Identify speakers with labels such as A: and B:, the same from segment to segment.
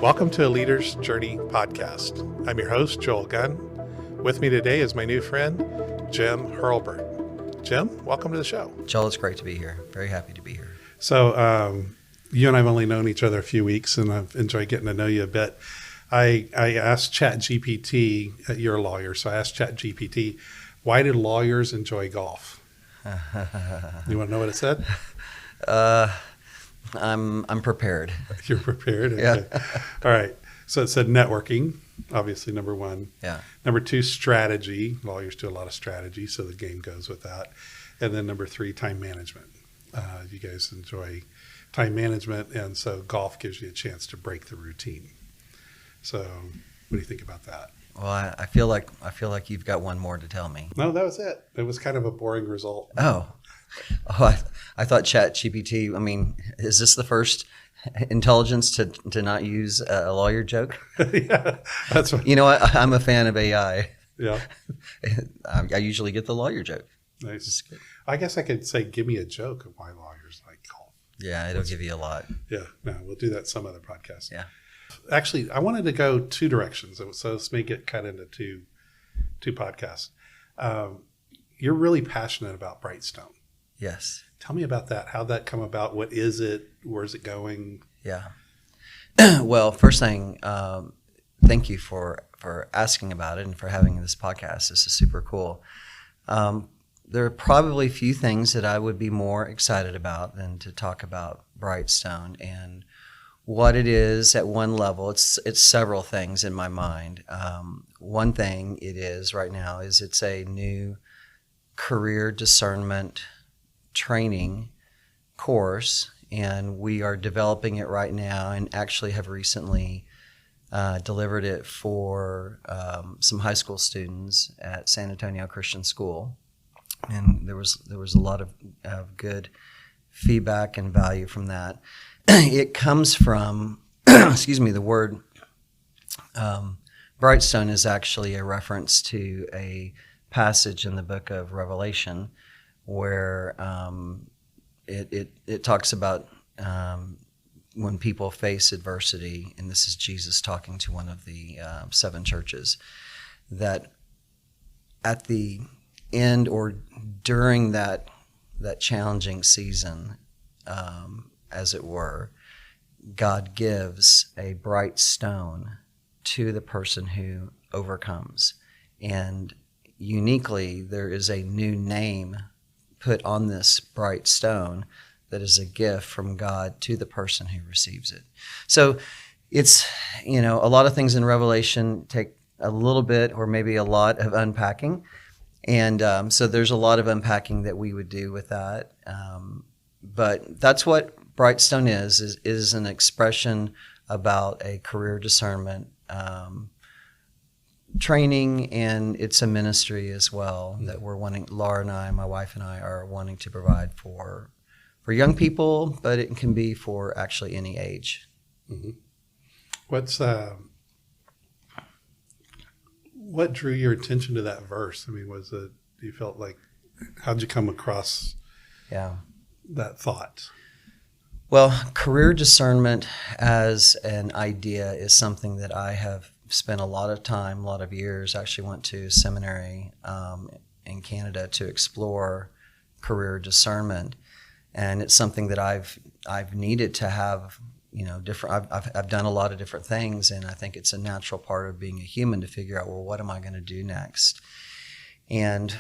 A: Welcome to a Leader's Journey podcast. I'm your host, Joel Gunn. With me today is my new friend, Jim Hurlburt. Jim, welcome to the show.
B: Joel, it's great to be here. Very happy to be here.
A: So you and I have only known each other a few weeks, and I've enjoyed getting to know you a bit. I asked ChatGPT, you're a lawyer, so I asked ChatGPT, why do lawyers enjoy golf? You want to know what it said?
B: I'm prepared.
A: You're prepared? Okay.
B: Yeah.
A: All right. So it said networking, obviously number one.
B: Yeah.
A: Number two, strategy. Lawyers do a lot of strategy, so the game goes with that. And then number three, time management. You guys enjoy time management, and so golf gives you a chance to break the routine. So what do you think about that?
B: Well, I feel like you've got one more to tell me.
A: No, that was it. It was kind of a boring result.
B: Oh, I thought ChatGPT. I mean, is this the first intelligence to not use a lawyer joke?
A: Yeah, that's right.
B: You know, I'm a fan of AI.
A: Yeah.
B: I usually get the lawyer joke.
A: Nice. I guess I could say, give me a joke of why lawyers like golf.
B: Yeah, it'll give you a lot.
A: Yeah, no, we'll do that some other podcast.
B: Yeah.
A: Actually, I wanted to go two directions, so this may get cut into two podcasts. You're really passionate about Brightstone.
B: Yes.
A: Tell me about that. How'd that come about? What is it? Where's it going?
B: Yeah. Well, first thing, thank you for asking about it and for having this podcast. This is super cool. There are probably a few things that I would be more excited about than to talk about Brightstone and what it is at one level. It's several things in my mind. One thing it is right now is it's a new career discernment training course, and we are developing it right now and actually have recently delivered it for some high school students at San Antonio Christian School. And there was a lot of good feedback and value from that. It comes from, the word Brightstone is actually a reference to a passage in the book of Revelation where it talks about when people face adversity, and this is Jesus talking to one of the seven churches, that at the end or during that challenging season, as it were, God gives a bright stone to the person who overcomes. And uniquely, there is a new name put on this bright stone that is a gift from God to the person who receives it. So it's, a lot of things in Revelation take a little bit or maybe a lot of unpacking. And so there's a lot of unpacking that we would do with that. But that's what Brightstone is an expression about a career discernment training, and it's a ministry as well that we're wanting. Laura and I, my wife and I, are wanting to provide for young people, but it can be for actually any age.
A: Mm-hmm. What drew your attention to that verse? I mean, you felt like, how'd you come across that thought?
B: Well, career discernment as an idea is something that I have spent a lot of time, a lot of years. I actually went to seminary in Canada to explore career discernment, and it's something that I've needed to have. Different. I've done a lot of different things, and I think it's a natural part of being a human to figure out, well, what am I going to do next? And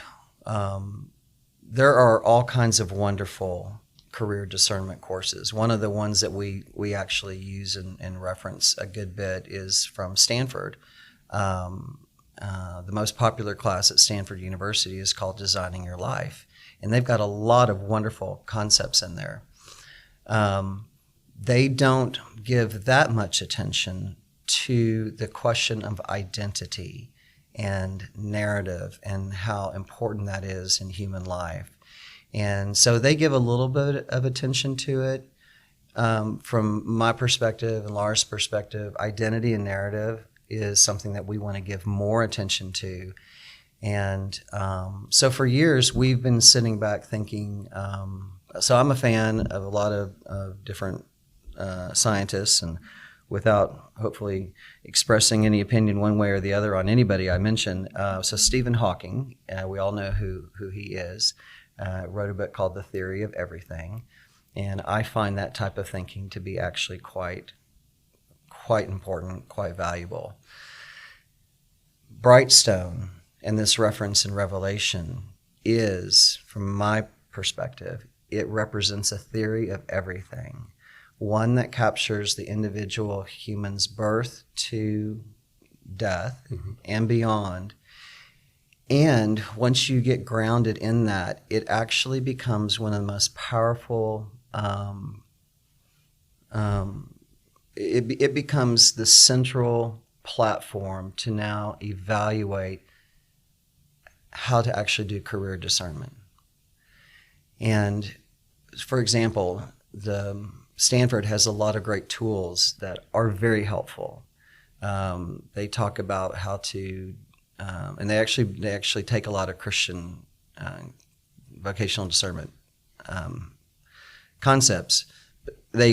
B: there are all kinds of wonderful career discernment courses. One of the ones that we actually use and reference a good bit is from Stanford. The most popular class at Stanford University is called Designing Your Life, and they've got a lot of wonderful concepts in there. They don't give that much attention to the question of identity and narrative and how important that is in human life. And so they give a little bit of attention to it. From my perspective and Laura's perspective, identity and narrative is something that we want to give more attention to. And so for years, we've been sitting back thinking, so I'm a fan of a lot of different scientists, and without hopefully expressing any opinion one way or the other on anybody I mention. So Stephen Hawking, we all know who he is, wrote a book called The Theory of Everything. And I find that type of thinking to be actually quite important, quite valuable. Brightstone, and this reference in Revelation, is, from my perspective, it represents a theory of everything. One that captures the individual human's birth to death and beyond. And once you get grounded in that, it actually becomes one of the most powerful, it becomes the central platform to now evaluate how to actually do career discernment. And for example, the Stanford has a lot of great tools that are very helpful. They talk about how to, and they actually take a lot of Christian vocational discernment concepts. They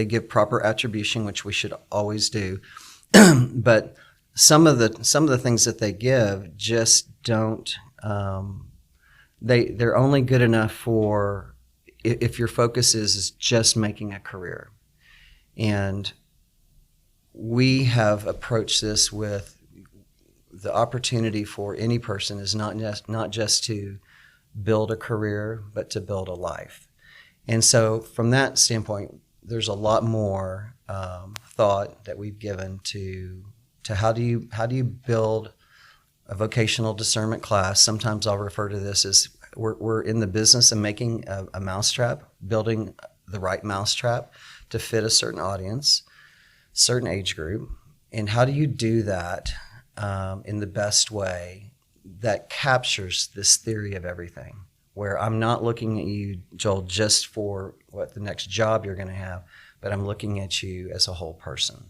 B: give proper attribution, which we should always do, but some of the things that they give just don't. They're only good enough for if your focus is just making a career. And we have approached this with the opportunity for any person is not just to build a career, but to build a life. And so from that standpoint, there's a lot more thought that we've given to how do you build a vocational discernment class. Sometimes I'll refer to this as we're in the business of making a mousetrap, building the right mousetrap to fit a certain audience, certain age group. And how do you do that in the best way that captures this theory of everything, where I'm not looking at you, Joel, just for what the next job you're going to have, but I'm looking at you as a whole person.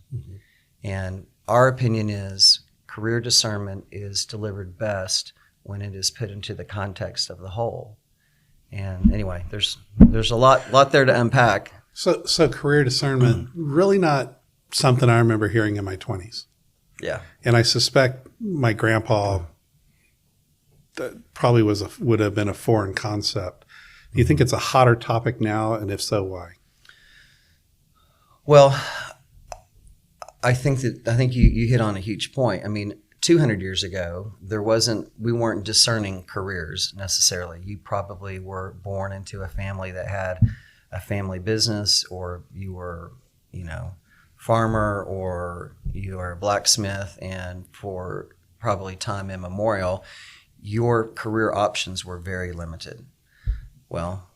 B: And our opinion is career discernment is delivered best when it is put into the context of the whole. And anyway, there's a lot there to unpack.
A: So career discernment, really not something I remember hearing in my 20s.
B: Yeah.
A: And I suspect my grandpa that probably would have been a foreign concept. Do you think it's a hotter topic now? And if so, why?
B: Well, I think you hit on a huge point. I mean, 200 years ago, we weren't discerning careers necessarily. You probably were born into a family that had a family business, or you were, farmer, or you were a blacksmith, and for probably time immemorial, your career options were very limited. Well,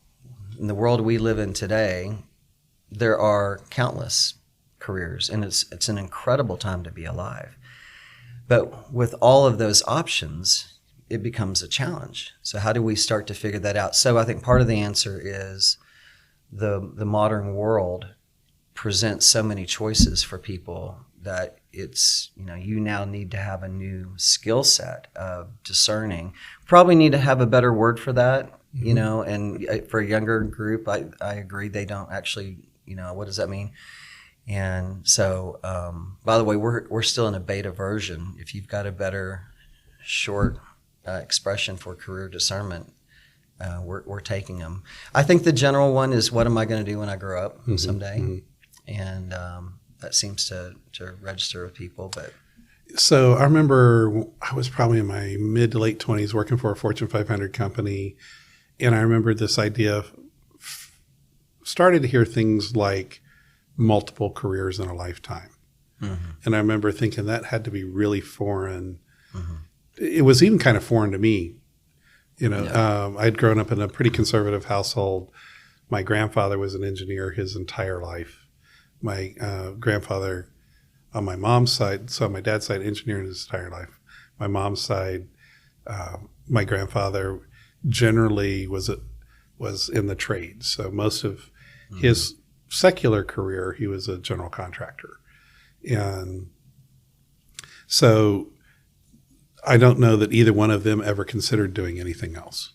B: in the world we live in today, there are countless careers, and it's an incredible time to be alive. But with all of those options, it becomes a challenge. So how do we start to figure that out? So I think part of the answer is the modern world presents so many choices for people that it's, you now need to have a new skill set of discerning. Probably need to have a better word for that, and for a younger group, I agree, they don't actually, what does that mean? And so, by the way, we're still in a beta version. If you've got a better short expression for career discernment, we're taking them. I think the general one is, what am I going to do when I grow up someday? And that seems to register with people. But
A: so I remember I was probably in my mid to late 20s working for a Fortune 500 company, and I remember this idea started to hear things like multiple careers in a lifetime. And I remember thinking that had to be really foreign. It was even kind of foreign to me. I'd grown up in a pretty conservative household. My grandfather was an engineer his entire life. My grandfather on my mom's side, so on my dad's side, engineering his entire life. My mom's side, my grandfather generally was in the trades. So most of his secular career, he was a general contractor. And so I don't know that either one of them ever considered doing anything else.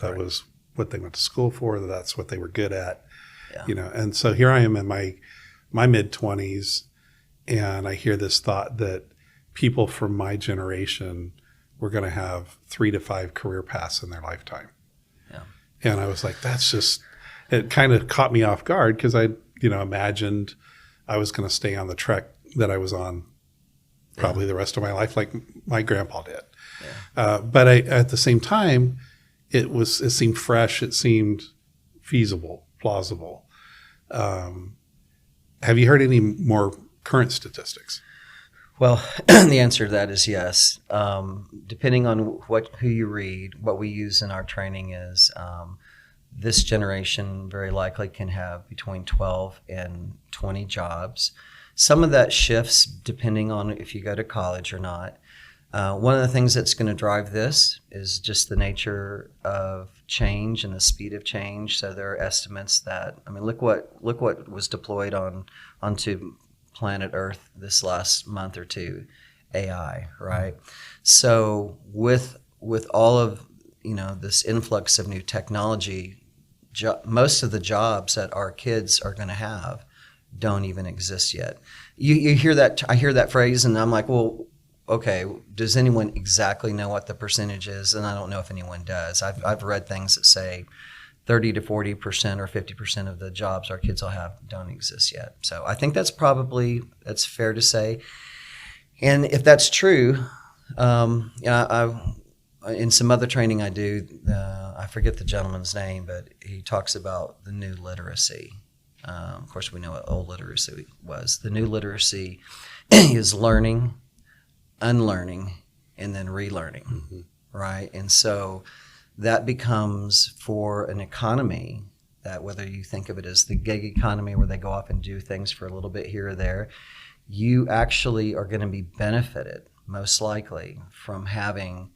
A: That was what they went to school for. That's what they were good at, And so here I am in my mid-20s, And I hear this thought that people from my generation were going to have 3 to 5 career paths in their lifetime.
B: Yeah.
A: And I was like, it kind of caught me off guard because I, imagined I was going to stay on the trek that I was on probably the rest of my life, like my grandpa did. Yeah. But at the same time, it seemed fresh. It seemed feasible, plausible. Have you heard any more current statistics?
B: Well, the answer to that is yes. Depending on who you read, what we use in our training is this generation very likely can have between 12 and 20 jobs. Some of that shifts depending on if you go to college or not. One of the things that's going to drive this is just the nature of change and the speed of change. So there are estimates that, look what was deployed onto planet Earth this last month or two, AI, right? So with all of this influx of new technology, most of the jobs that our kids are going to have don't even exist yet. You hear that? I hear that phrase, and I'm like, well, okay. Does anyone exactly know what the percentage is? And I don't know if anyone does. I've read things that say 30 to 40% or 50% of the jobs our kids will have don't exist yet. So I think that's fair to say. And if that's true, in some other training I do, I forget the gentleman's name, but he talks about the new literacy. Of course, we know what old literacy was. The new literacy is learning, unlearning, and then relearning, right? And so that becomes, for an economy, that whether you think of it as the gig economy where they go off and do things for a little bit here or there, you actually are going to be benefited most likely from having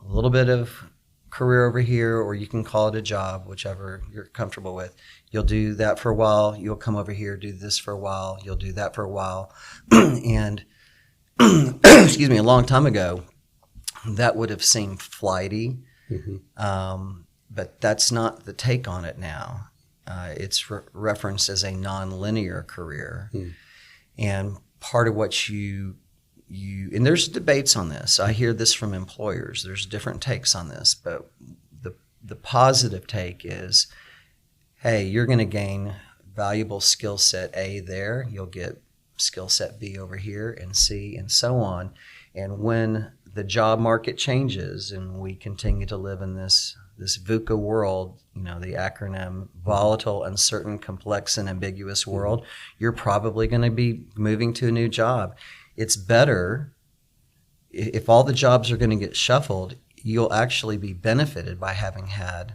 B: a little bit of career over here, or you can call it a job, whichever you're comfortable with. You'll do that for a while. You'll come over here, do this for a while. You'll do that for a while. And excuse me, a long time ago, that would have seemed flighty. But that's not the take on it now. It's referenced as a non-linear career. And part of what you and there's debates on this. I hear this from employers. There's different takes on this, but the positive take is, hey, you're going to gain valuable skill set A there. You'll get skill set B over here, and C, and so on. And when the job market changes and we continue to live in this VUCA world, the acronym volatile, uncertain, complex, and ambiguous world, you're probably going to be moving to a new job. It's better if all the jobs are going to get shuffled, you'll actually be benefited by having had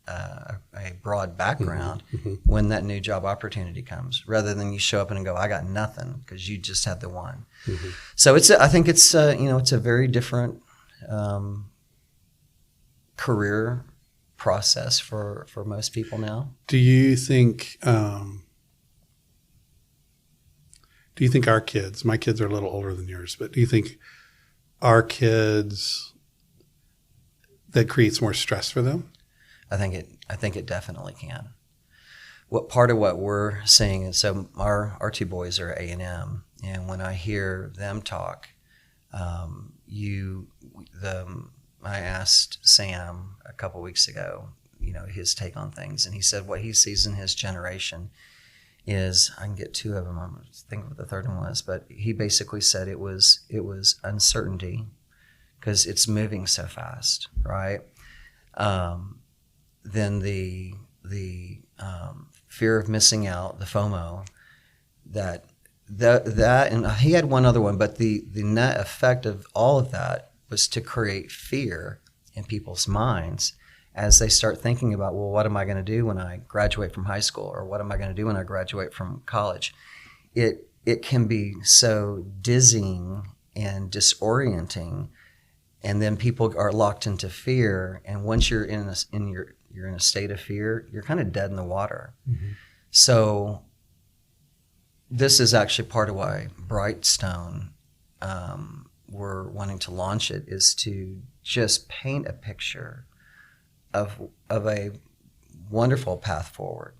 B: a broad background when that new job opportunity comes, rather than you show up and go, I got nothing, because you just had the one. So I think it's a very different career process for most people now.
A: Do you think our kids, my kids are a little older than yours, but do you think our kids, that creates more stress for them?
B: I think it definitely can. Part of what we're seeing is, so our two boys are A&M, and when I hear them talk, I asked Sam a couple weeks ago, his take on things, and he said what he sees in his generation is, I can get two of them, I'm thinking what the third one was, but he basically said it was uncertainty, because it's moving so fast, right? Then the fear of missing out, the FOMO, that, and he had one other one, but the net effect of all of that was to create fear in people's minds as they start thinking about, well, what am I going to do when I graduate from high school, or what am I going to do when I graduate from college? It can be so dizzying and disorienting, and then people are locked into fear. And once you're in a state of fear, you're kind of dead in the water. So this is actually part of why Brightstone, we're wanting to launch it, is to just paint a picture of a wonderful path forward.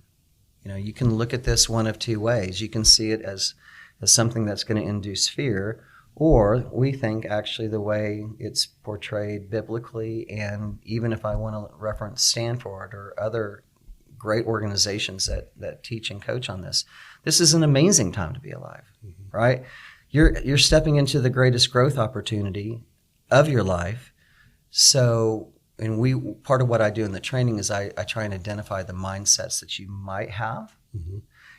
B: You can look at this one of two ways. You can see it as as something that's going to induce fear, or we think actually the way it's portrayed biblically, and even if I want to reference Stanford or other great organizations that teach and coach on this is an amazing time to be alive, right? You're stepping into the greatest growth opportunity of your life. So, and part of what I do in the training is I try and identify the mindsets that you might have.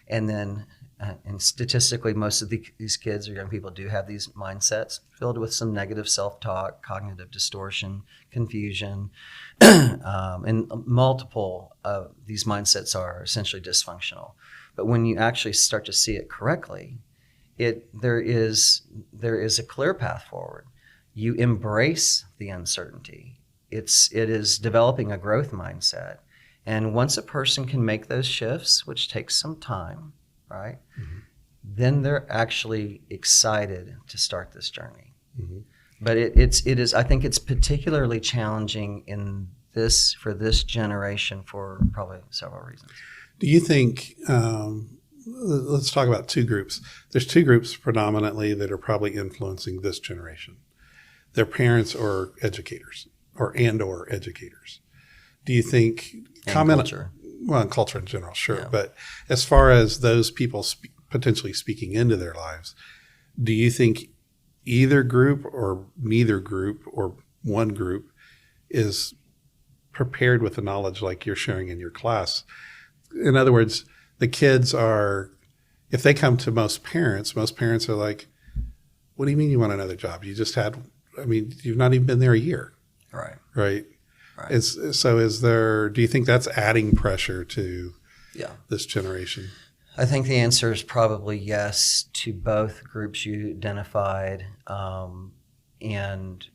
B: And then, and statistically, most of these kids or young people do have these mindsets filled with some negative self-talk, cognitive distortion, confusion, and multiple of these mindsets are essentially dysfunctional. But when you actually start to see it correctly, there is a clear path forward. You embrace the uncertainty. It is developing a growth mindset. And once a person can make those shifts, which takes some time, right? Then they're actually excited to start this journey. But it is I think it's particularly challenging for this generation for probably several reasons.
A: Do you think, let's talk about two groups. There's two groups predominantly that are probably influencing this generation. Their parents or educators, or educators. Do you think,
B: Culture.
A: Well, culture in general, sure.
B: Yeah.
A: But as far as those people potentially speaking into their lives, do you think either group or neither group or one group is prepared with the knowledge like you're sharing in your class? In other words, the kids are, if they come to most parents are like, what do you mean you want another job? You've not even been there a year.
B: Right.
A: Right. Do you think that's adding pressure to this generation?
B: I think the answer is probably yes to both groups you identified. And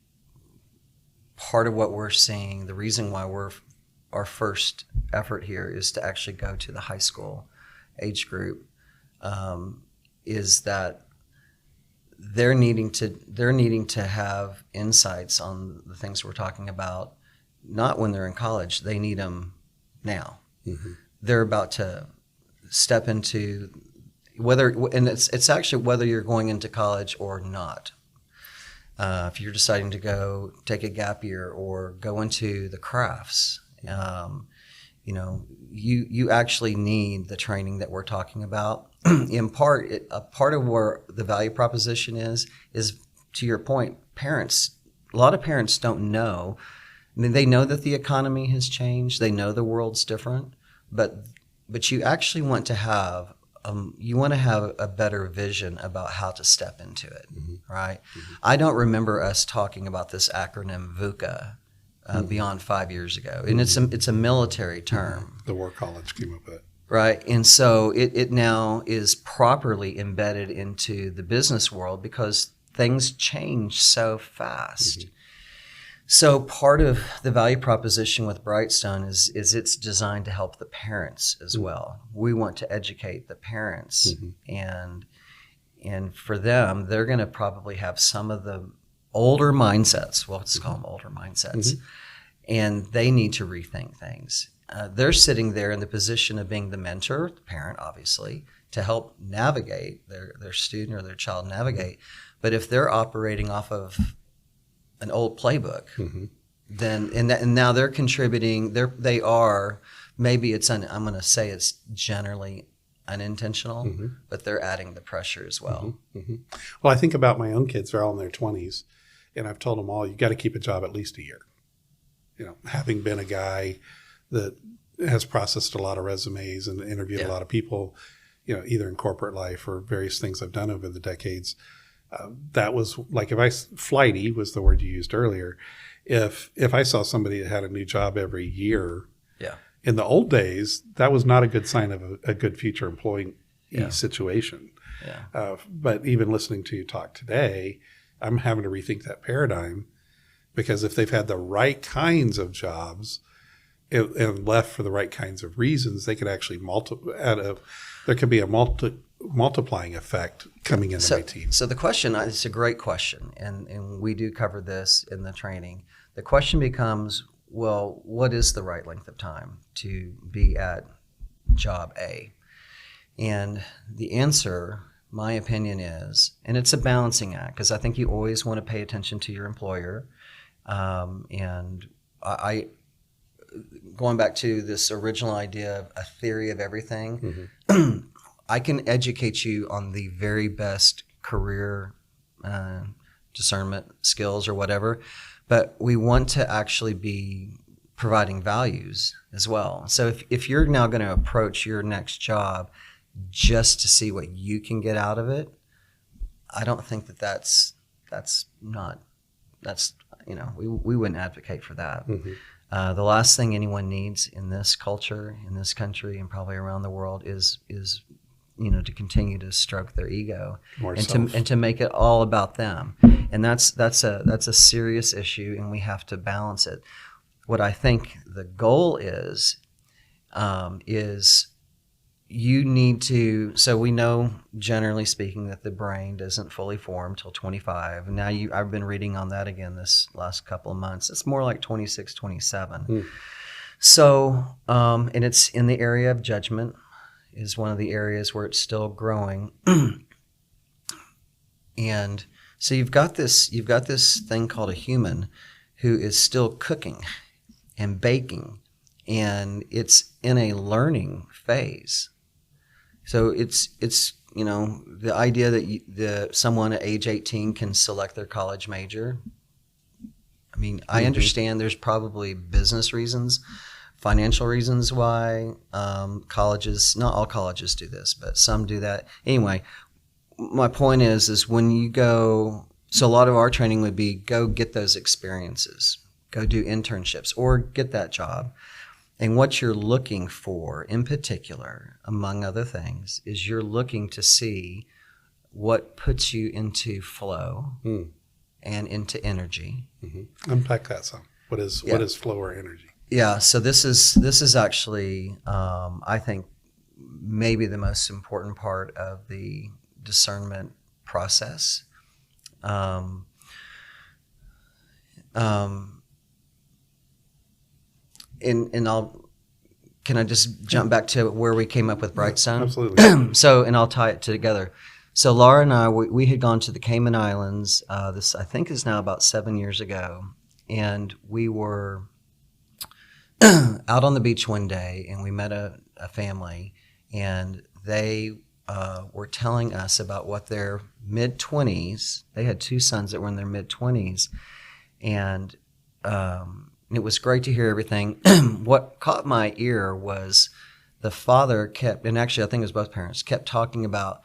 B: part of what we're seeing, the reason why our first effort here is to actually go to the high school age group, is that they're needing to have insights on the things we're talking about. Not when they're in college, they need them now. They're about to step into it's actually whether you're going into college or not. If you're deciding to go take a gap year or go into the crafts, you actually need the training that we're talking about. In part, a part of where the value proposition is to your point, parents. A lot of parents don't know. I mean, they know that the economy has changed. They know the world's different, but you actually want to have a better vision about how to step into it, right? I don't remember us talking about this acronym VUCA beyond 5 years ago, and it's a military term.
A: The War College came up with it.
B: Right, and so it now is properly embedded into the business world because things change so fast. So part of the value proposition with Brightstone is it's designed to help the parents as well. We want to educate the parents, and for them, they're going to probably have some of the older mindsets. Well, let's call them older mindsets, and they need to rethink things. They're sitting there in the position of being the mentor, the parent, obviously, to help navigate their student or their child navigate. But if they're operating off of an old playbook, then and now they're contributing. They are maybe I'm going to say it's generally unintentional, but they're adding the pressure as well.
A: Well, I think about my own kids; they're all in their 20s, and I've told them all, you got to keep a job at least a year. Having been a guy that has processed a lot of resumes and interviewed a lot of people, either in corporate life or various things I've done over the decades. That was like, flighty was the word you used earlier. If I saw somebody that had a new job every year, in the old days, that was not a good sign of a good future employee situation. But even listening to you talk today, I'm having to rethink that paradigm, because if they've had the right kinds of jobs and left for the right kinds of reasons, they could actually there could be a multiplying effect coming into my team.
B: So the question, it's a great question, and we do cover this in the training. The question becomes, well, what is the right length of time to be at job A? And the answer my opinion is, and it's a balancing act, because I think you always want to pay attention to your employer. And I going back to this original idea of a theory of everything, I can educate you on the very best career discernment skills or whatever, but we want to actually be providing values as well. So if you're now going to approach your next job just to see what you can get out of it, I don't think that's we wouldn't advocate for that. The last thing anyone needs in this culture, in this country, and probably around the world is to continue to stroke their ego and to make it all about them. And that's a serious issue, and we have to balance it. What I think the goal is you need to, so we know, generally speaking, that the brain doesn't fully form till 25. And now I've been reading on that again this last couple of months. It's more like 26, 27. So, and it's in the area of judgment is one of the areas where it's still growing. And so you've got this thing called a human who is still cooking and baking, and it's in a learning phase. So it's the idea that someone at age 18 can select their college major. I mean, I understand there's probably business reasons, financial reasons why colleges, not all colleges do this, but some do that. Anyway, my point is when you go, so a lot of our training would be go get those experiences, go do internships or get that job. And what you're looking for in particular, among other things, is you're looking to see what puts you into flow and into energy.
A: Unpack that some. What is flow or energy?
B: Yeah, so this is actually, I think, maybe the most important part of the discernment process. Can I just jump back to where we came up with Brightstone?
A: Absolutely.
B: So, and I'll tie it together. So Laura and I, we had gone to the Cayman Islands. This, I think, is now about 7 years ago. And we were out on the beach one day, and we met a family, and they were telling us about what their mid-20s, they had two sons that were in their mid-20s, and it was great to hear everything. What caught my ear was the father kept, and actually I think it was both parents, kept talking about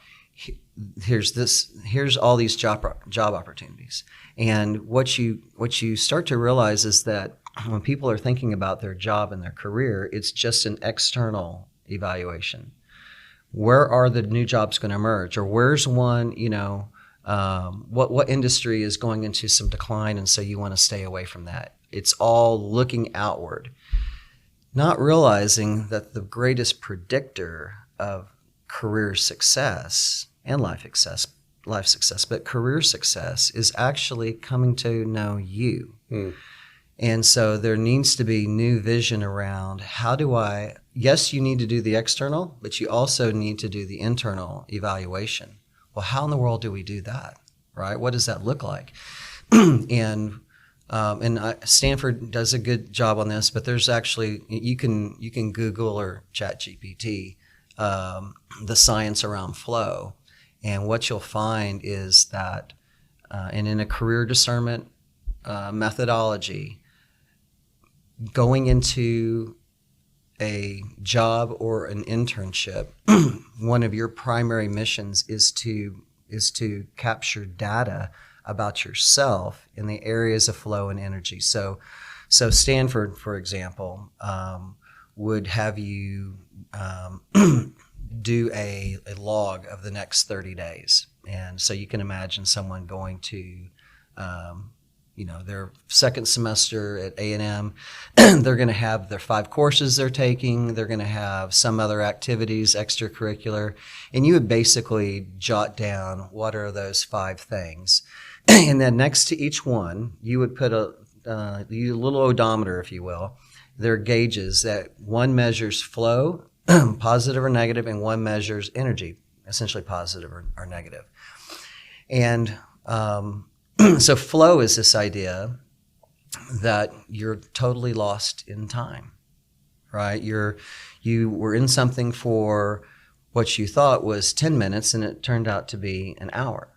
B: here's all these job opportunities. And what you start to realize is that when people are thinking about their job and their career, it's just an external evaluation. Where are the new jobs going to emerge, or where's one, what industry is going into some decline, and so you want to stay away from that. It's all looking outward, not realizing that the greatest predictor of career success and life success, but career success is actually coming to know you. And so there needs to be new vision around yes, you need to do the external, but you also need to do the internal evaluation. Well, how in the world do we do that, right? What does that look like? And Stanford does a good job on this, but there's actually, you can Google or ChatGPT the science around flow. And what you'll find is that, and in a career discernment methodology, going into a job or an internship, one of your primary missions is to capture data about yourself in the areas of flow and energy. So Stanford, for example, would have you do a log of the next 30 days. And so you can imagine someone going to their second semester at A&M, they're going to have their 5 courses they're taking. They're going to have some other activities, extracurricular. And you would basically jot down what are those 5 things. And then next to each one, you would put a little odometer, if you will. There are gauges that one measures flow, positive or negative, and one measures energy, essentially positive or negative. And so flow is this idea that you're totally lost in time, right? You were in something for what you thought was 10 minutes and it turned out to be an hour,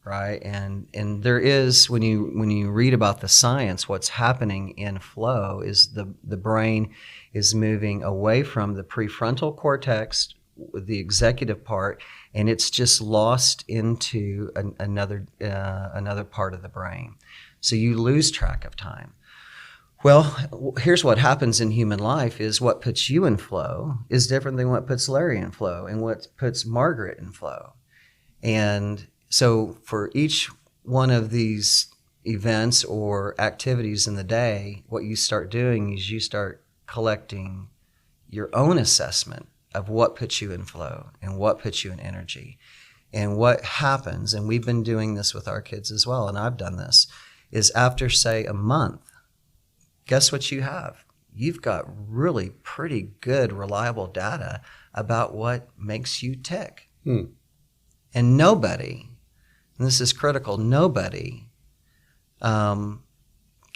B: right? And there is, when you read about the science, what's happening in flow is the brain is moving away from the prefrontal cortex, the executive part, and it's just lost into another part of the brain. So you lose track of time. Well, here's what happens in human life is what puts you in flow is different than what puts Larry in flow and what puts Margaret in flow. And so for each one of these events or activities in the day, what you start doing is you start collecting your own assessment of what puts you in flow and what puts you in energy. And what happens, and we've been doing this with our kids as well, and I've done this, is after, say, a month, guess what you have? You've got really pretty good, reliable data about what makes you tick. And nobody, and this is critical, nobody can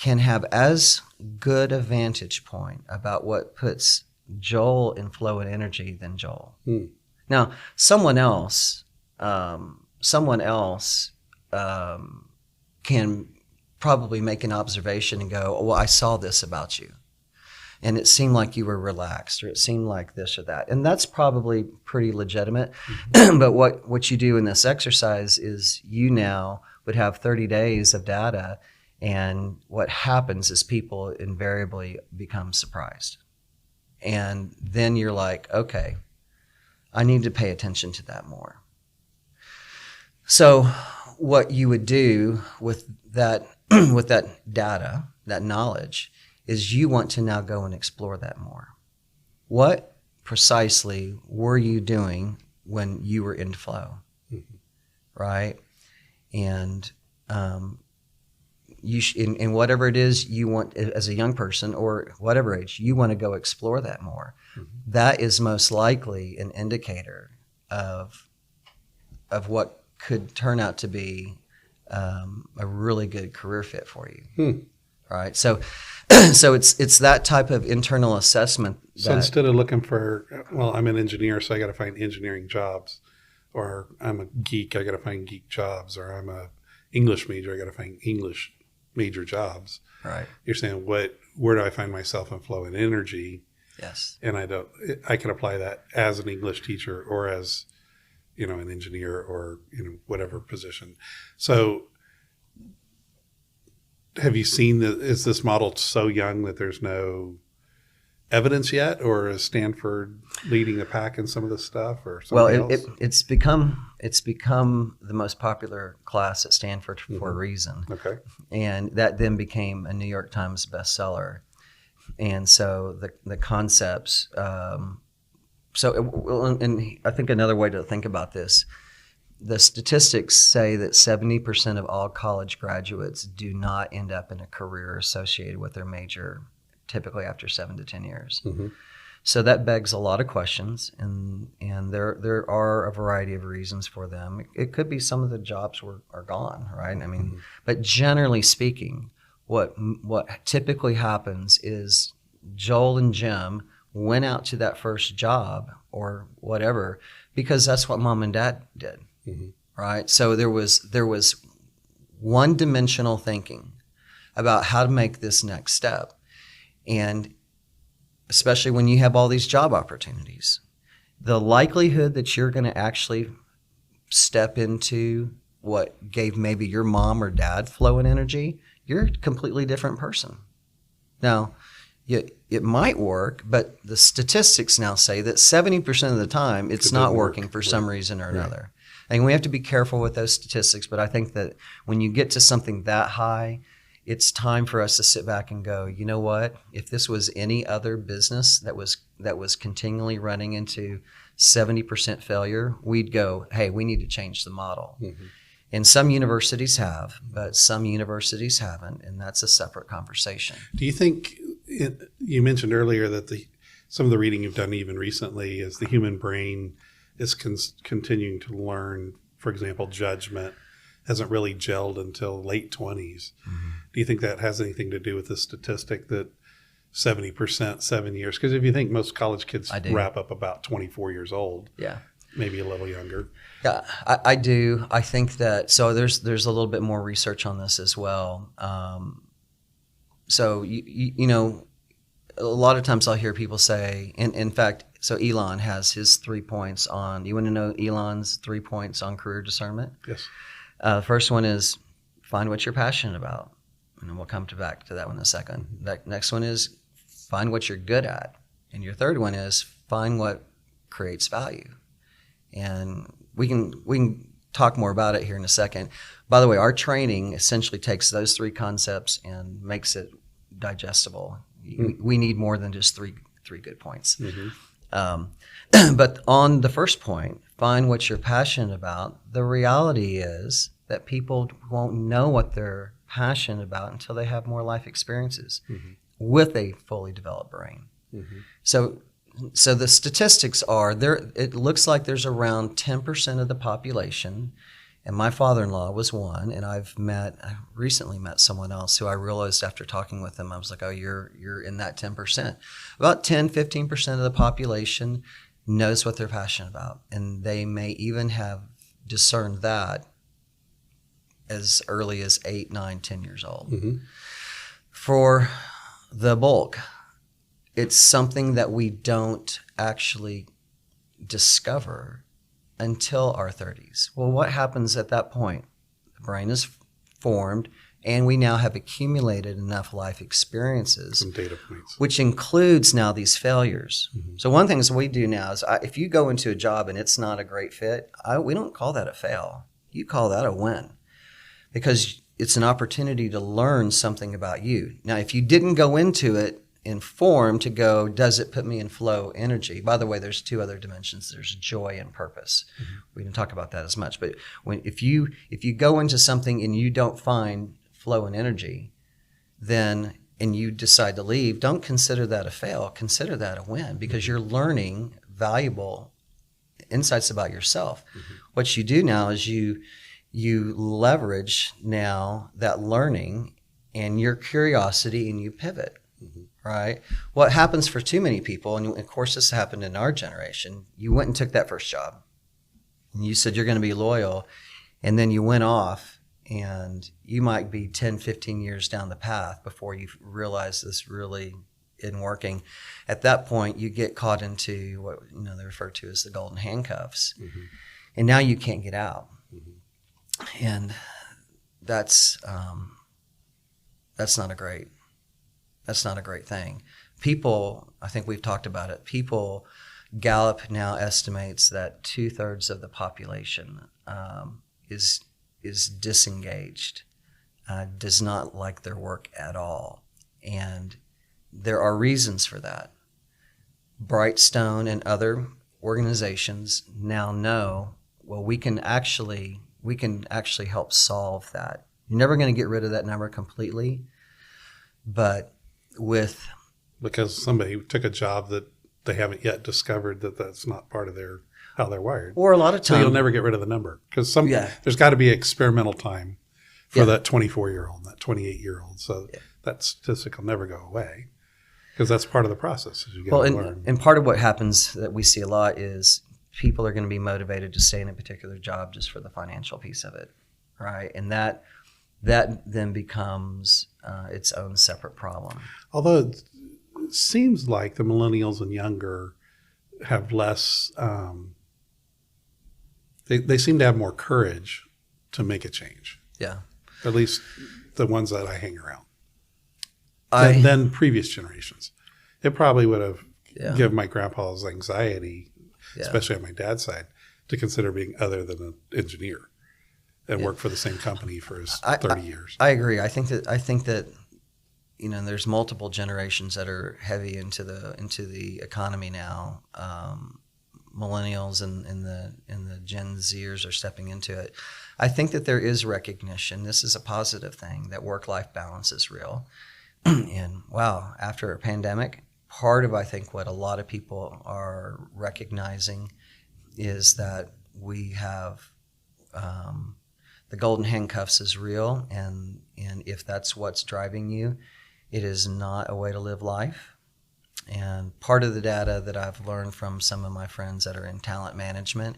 B: have as good a vantage point about what puts Joel in flow and energy than Joel. Now, someone else can probably make an observation and go, well, I saw this about you. And it seemed like you were relaxed, or it seemed like this or that. And that's probably pretty legitimate. But what you do in this exercise is you now would have 30 days of data. And what happens is people invariably become surprised. And then you're like, okay, I need to pay attention to that more. So what you would do with that data, that knowledge, is you want to now go and explore that more. What precisely were you doing when you were in flow, right? And in whatever it is you want as a young person or whatever age, you want to go explore that more. That is most likely an indicator of what could turn out to be a really good career fit for you. Right. So it's that type of internal assessment.
A: So instead of looking for, well, I'm an engineer, so I got to find engineering jobs, or I'm a geek, I got to find geek jobs, or I'm a English major, I got to find English major jobs.
B: Right.
A: You're saying, where do I find myself in flow and energy?
B: Yes.
A: And I can apply that as an English teacher or as, an engineer or, whatever position. So have you seen is this model so young that there's no evidence yet, or is Stanford leading the pack in some of this stuff, or something else?
B: It's become the most popular class at Stanford for a reason.
A: Okay.
B: And that then became a New York Times bestseller. And so the concepts, and I think another way to think about this, the statistics say that 70% of all college graduates do not end up in a career associated with their major, typically after 7 to 10 years. So that begs a lot of questions, and there are a variety of reasons for them. It could be some of the jobs are gone, right? I mean, but generally speaking, what typically happens is Joel and Jim went out to that first job or whatever because that's what mom and dad did, right? So there was one-dimensional thinking about how to make this next step, and especially when you have all these job opportunities, the likelihood that you're going to actually step into what gave maybe your mom or dad flow and energy, you're a completely different person. Now, it might work, but the statistics now say that 70% of the time it's not working for some reason or another. And we have to be careful with those statistics, but I think that when you get to something that high, it's time for us to sit back and go, you know what? If this was any other business that was continually running into 70% failure, we'd go, hey, we need to change the model. And some universities have, but some universities haven't, and that's a separate conversation.
A: Do you think, you mentioned earlier that some of the reading you've done even recently is the human brain is continuing to learn. For example, judgment hasn't really gelled until late 20s.
B: Mm-hmm.
A: Do you think that has anything to do with the statistic that 70%, 7 years? Because if you think most college kids wrap up about 24 years old,
B: yeah,
A: maybe a little younger.
B: Yeah, I do. I think that, so there's a little bit more research on this as well. So, you know, a lot of times I'll hear people say, in fact, so Elon has his 3 points on, you want to know Elon's 3 points on career discernment?
A: Yes.
B: First one is find what you're passionate about. And we'll come back to that one in a second. That next one is find what you're good at. And your third one is find what creates value. And we can talk more about it here in a second. By the way, our training essentially takes those three concepts and makes it digestible. We need more than just three good points.
A: Mm-hmm.
B: But on the first point, find what you're passionate about, the reality is that people won't know what they're passionate about until they have more life experiences with a fully developed brain.
A: Mm-hmm.
B: So the statistics are there. It looks like there's around 10% of the population, and my father-in-law was one. And I recently met someone else who I realized after talking with them, I was like, oh, you're in that 10%. About 10-15% of the population knows what they're passionate about, and they may even have discerned that as early as 8, 9, 10 years old.
A: Mm-hmm.
B: For the bulk, it's something that we don't actually discover until our 30s. Well, what happens at that point? The brain is formed, and we now have accumulated enough life experiences,
A: some data points,
B: which includes now these failures. Mm-hmm. So one thing that we do now is if you go into a job and it's not a great fit, we don't call that a fail. You call that a win, because it's an opportunity to learn something about you. Now, if you didn't go into it informed to go, does it put me in flow energy? By the way, there's two other dimensions. There's joy and purpose. Mm-hmm. We didn't talk about that as much, but if you go into something and you don't find flow and energy, then and you decide to leave, don't consider that a fail. Consider that a win, because you're learning valuable insights about yourself. Mm-hmm. What you do now is you leverage now that learning and your curiosity, and you pivot. Mm-hmm. Right? What happens for too many people, and of course this happened in our generation, you went and took that first job. And you said you're going to be loyal, and then you went off, and you might be 10, 15 years down the path before you realize this really isn't working. At that point, you get caught into what they refer to as the golden handcuffs. Mm-hmm. And now you can't get out. Mm-hmm. And that's not a great thing. People, I think we've talked about it, Gallup now estimates that 2/3 of the population is disengaged, does not like their work at all. And there are reasons for that. Brightstone and other organizations now know, well, we can actually help solve that. You're never going to get rid of that number completely, but
A: because somebody took a job that they haven't yet discovered that's not part of how they're wired.
B: Or a lot of times,
A: so you'll never get rid of the number, because there's got to be experimental time for that 24-year-old, that 28-year-old. So that statistic will never go away, because that's part of the process. As you get to learn. And
B: part of what happens that we see a lot is people are going to be motivated to stay in a particular job just for the financial piece of it, right? And that then becomes its own separate problem.
A: Although it seems like the millennials and younger have less, they seem to have more courage to make a change.
B: Yeah.
A: At least the ones that I hang around. Than previous generations. It probably would have given my grandpa's anxiety, especially on my dad's side, to consider being other than an engineer and work for the same company for his 30 years.
B: I agree. I think that there's multiple generations that are heavy into the economy now. Millennials and the Gen Zers are stepping into it. I think that there is recognition. This is a positive thing, that work-life balance is real. And wow, after a pandemic, part of I think what a lot of people are recognizing is that we have the golden handcuffs is real, and if that's what's driving you, it is not a way to live life. And part of the data that I've learned from some of my friends that are in talent management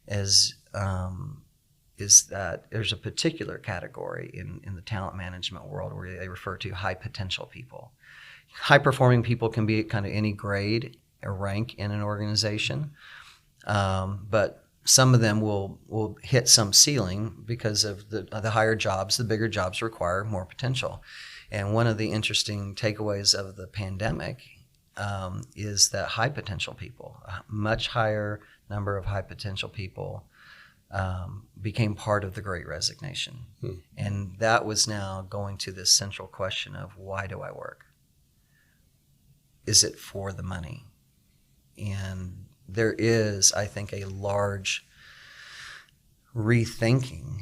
B: is that there's a particular category in the talent management world where they refer to high potential people. High performing people can be at kind of any grade or rank in an organization, but some of them will hit some ceiling because of the higher jobs, the bigger jobs require more potential. And one of the interesting takeaways of the pandemic is that high potential people, a much higher number of high potential people became part of the Great Resignation. And that was now going to this central question of, why do I work? Is it for the money? And there is, I think, a large rethinking,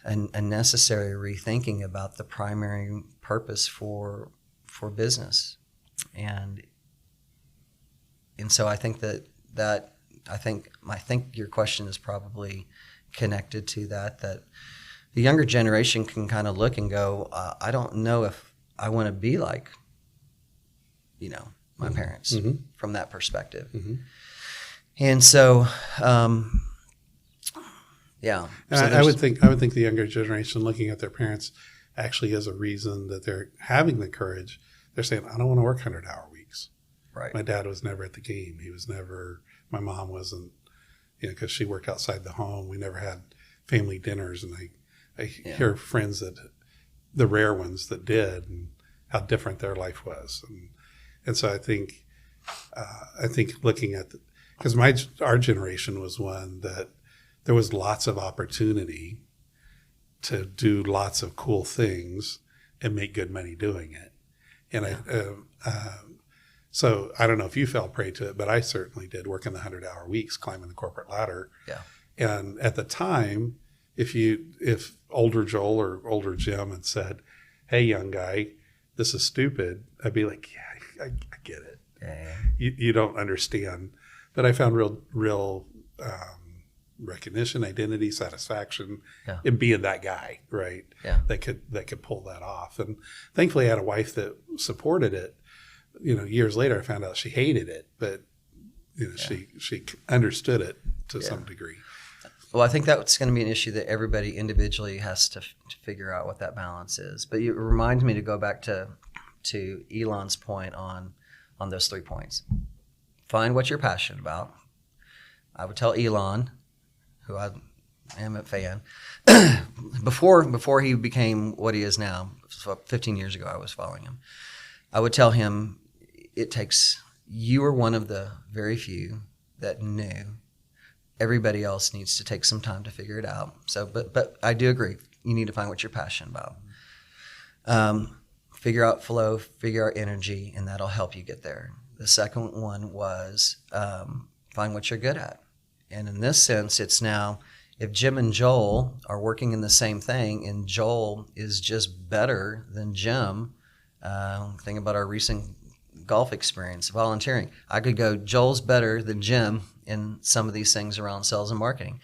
B: a necessary rethinking about the primary purpose for business. And so I think that I think your question is probably connected to that the younger generation can kind of look and go, I don't know if I want to be like, my parents from that perspective. And so, yeah.
A: And
B: so
A: I would think the younger generation looking at their parents actually is a reason that they're having the courage. They're saying, I don't want to work 100-hour weeks.
B: Right.
A: My dad was never at the game. He was never, my mom wasn't, because she worked outside the home. We never had family dinners. And I hear friends the rare ones that did, and how different their life was. And so I think looking at because our generation was one that there was lots of opportunity to do lots of cool things and make good money doing it. And so I don't know if you fell prey to it, but I certainly did, working the 100-hour weeks, climbing the corporate ladder.
B: Yeah. And
A: at the time, if older Joel or older Jim had said, "Hey, young guy, this is stupid," I'd be like, "Yeah, I get it.
B: Yeah.
A: You don't understand." But I found real recognition, identity, satisfaction in being that guy, right?
B: Yeah.
A: That could pull that off. And thankfully, I had a wife that supported it. Years later, I found out she hated it, but she understood it to some degree.
B: Well, I think that's going to be an issue that everybody individually has to figure out what that balance is. But it reminds me to go back to Elon's point on those 3 points. Find what you're passionate about. I would tell Elon, who I am a fan, before he became what he is now, 15 years ago I was following him, I would tell him you are one of the very few that knew. Everybody else needs to take some time to figure it out. So, but I do agree. You need to find what you're passionate about. Figure out flow, figure out energy, and that'll help you get there. The second one was find what you're good at. And in this sense, it's now, if Jim and Joel are working in the same thing and Joel is just better than Jim, think about our recent golf experience, volunteering. I could go, Joel's better than Jim in some of these things around sales and marketing.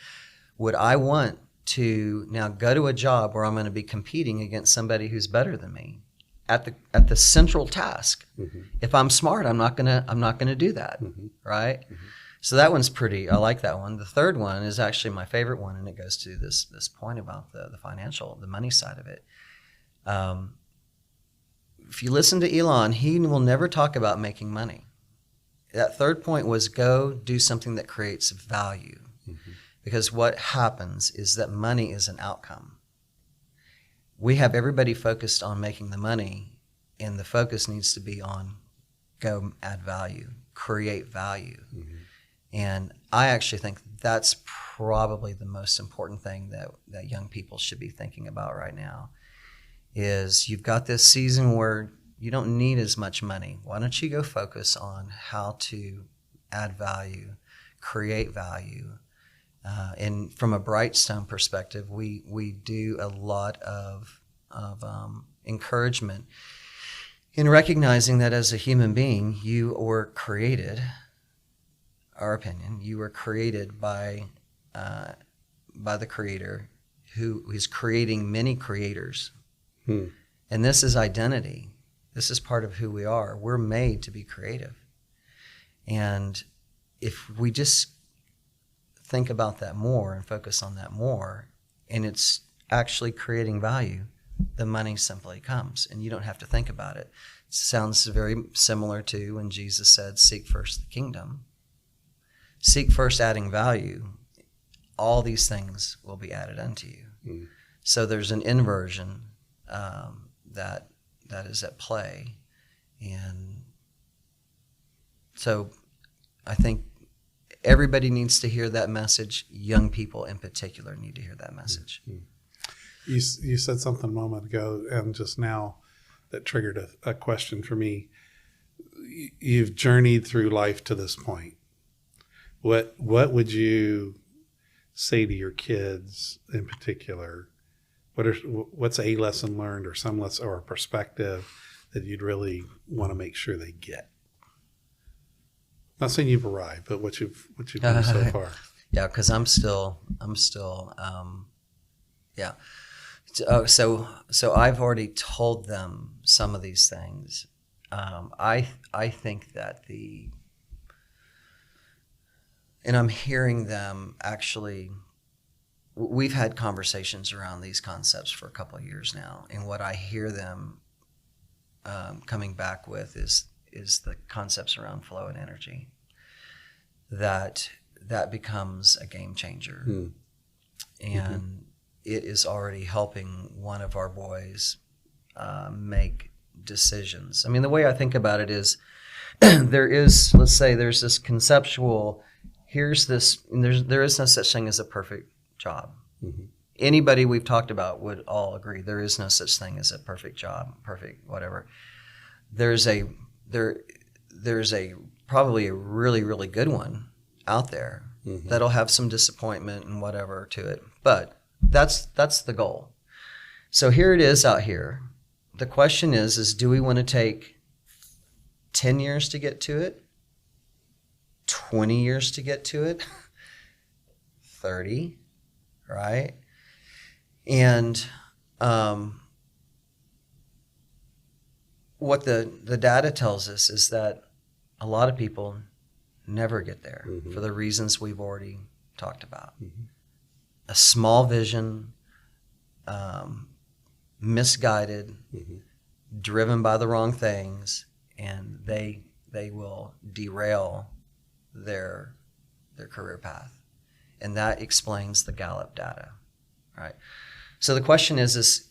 B: Would I want to now go to a job where I'm going to be competing against somebody who's better than me at the central task? Mm-hmm. If I'm smart, I'm not gonna do that, right? Mm-hmm. So that one's I like that one. The third one is actually my favorite one, and it goes to this point about the financial, the money side of it. If you listen to Elon, he will never talk about making money. That third point was go do something that creates value. Mm-hmm. Because what happens is that money is an outcome. We have everybody focused on making the money, and the focus needs to be on go add value, create value. Mm-hmm. And I actually think that's probably the most important thing that young people should be thinking about right now is you've got this season where you don't need as much money. Why don't you go focus on how to add value, create value? And from a Brightstone perspective, we do a lot of encouragement in recognizing that as a human being, you were created our opinion, you were created by the Creator, who is creating many creators. And this is identity. This is part of who we are. We're made to be creative. And if we just think about that more and focus on that more, and it's actually creating value, the money simply comes, and you don't have to think about it. It sounds very similar to when Jesus said, seek first the kingdom. Seek first adding value. All these things will be added unto you. So there's an inversion that is at play. And so I think everybody needs to hear that message. Young people in particular need to hear that message.
A: You said something a moment ago and just now that triggered a question for me. You've journeyed through life to this point. What would you say to your kids in particular? What's a lesson learned or some lesson or a perspective that you'd really want to make sure they get? Not saying you've arrived, but what you've done so far.
B: Yeah, because I'm still yeah. So I've already told them some of these things. I think that and I'm hearing them actually. We've had conversations around these concepts for a couple of years now, and what I hear them coming back with is the concepts around flow and energy. That becomes a game changer, and it is already helping one of our boys make decisions. I mean, the way I think about it is, let's say there's this conceptual. Here's this. And there is no such thing as a perfect job. Anybody we've talked about would all agree there is no such thing as a perfect job, perfect whatever. There's probably a really, really good one out there that'll have some disappointment and whatever to it, but that's the goal. So here it is out here. The question is do we want to take 10 years to get to it, 20 years to get to it, 30, right? And what the data tells us is that a lot of people never get there for the reasons we've already talked about. A small vision, misguided, driven by the wrong things, and they will derail their career path. And that explains the Gallup data, right? So the question is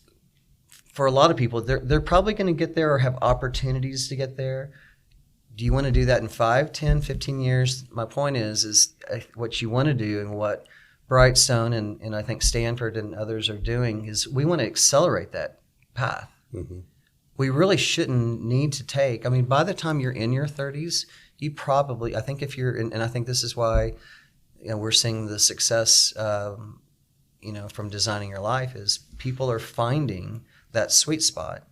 B: for a lot of people, they're probably going to get there or have opportunities to get there. Do you want to do that in 5, 10, 15 years? My point is what you want to do, and what Brightstone and I think Stanford and others are doing is we want to accelerate that path. We really shouldn't need to take, I mean, by the time you're in your 30s, you probably, I think if you're, and I think this is why we're seeing the success, from designing your life is people are finding that sweet spot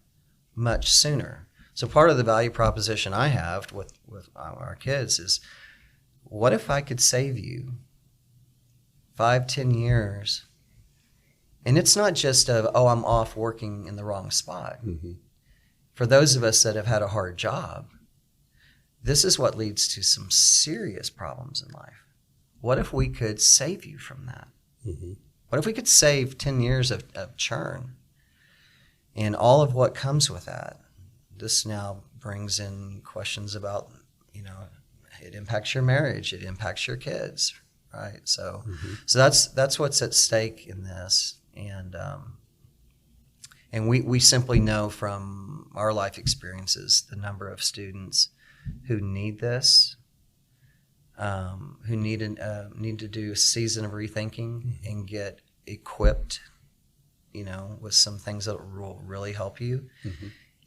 B: much sooner. So part of the value proposition I have with our kids is, what if I could save you 5, 10 years? And it's not just I'm off working in the wrong spot. For those of us that have had a hard job, this is what leads to some serious problems in life. What if we could save you from that? What if we could save 10 years of churn and all of what comes with that? This now brings in questions about, it impacts your marriage, it impacts your kids, right? So that's what's at stake in this. And we simply know from our life experiences the number of students who need this, who need to do a season of rethinking and get equipped, with some things that will really help you.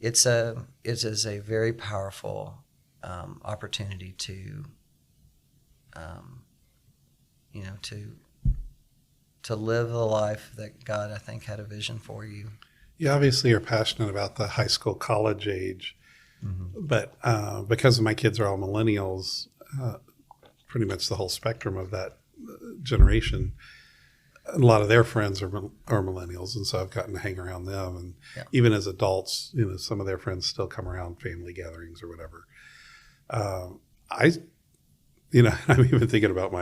B: It is a very powerful opportunity to live the life that God, I think, had a vision for you.
A: You obviously are passionate about the high school, college age, but because my kids are all millennials, pretty much the whole spectrum of that generation. A lot of their friends are millennials, and so I've gotten to hang around them. And even as adults, some of their friends still come around family gatherings or whatever. I'm even thinking about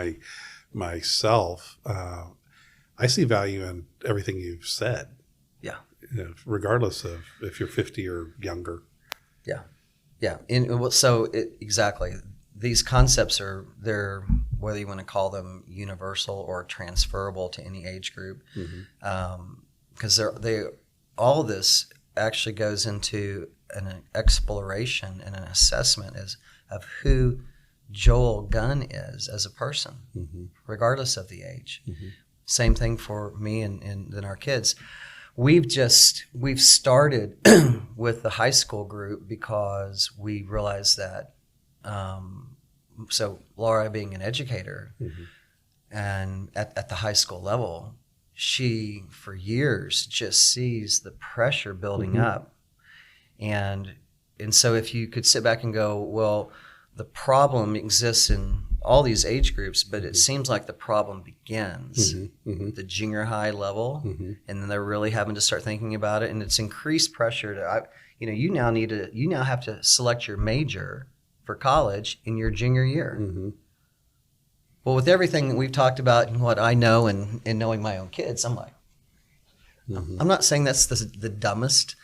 A: myself. I see value in everything you've said.
B: Yeah.
A: Regardless of if you're 50 or younger.
B: Yeah. Yeah. Exactly. These concepts they're whether you want to call them universal or transferable to any age group, because all of this actually goes into an exploration and an assessment of who Joel Gunn is as a person, regardless of the age. Same thing for me and then our kids. We've started with the high school group because we realized that. So Laura, being an educator, and at the high school level, she for years just sees the pressure building up, and so if you could sit back and go, well, the problem exists in all these age groups, but it seems like the problem begins the junior high level, and then they're really having to start thinking about it, and it's increased pressure to, you now have to select your major for college in your junior year. Well, with everything that we've talked about and what I know and knowing my own kids, I'm like, I'm not saying that's the dumbest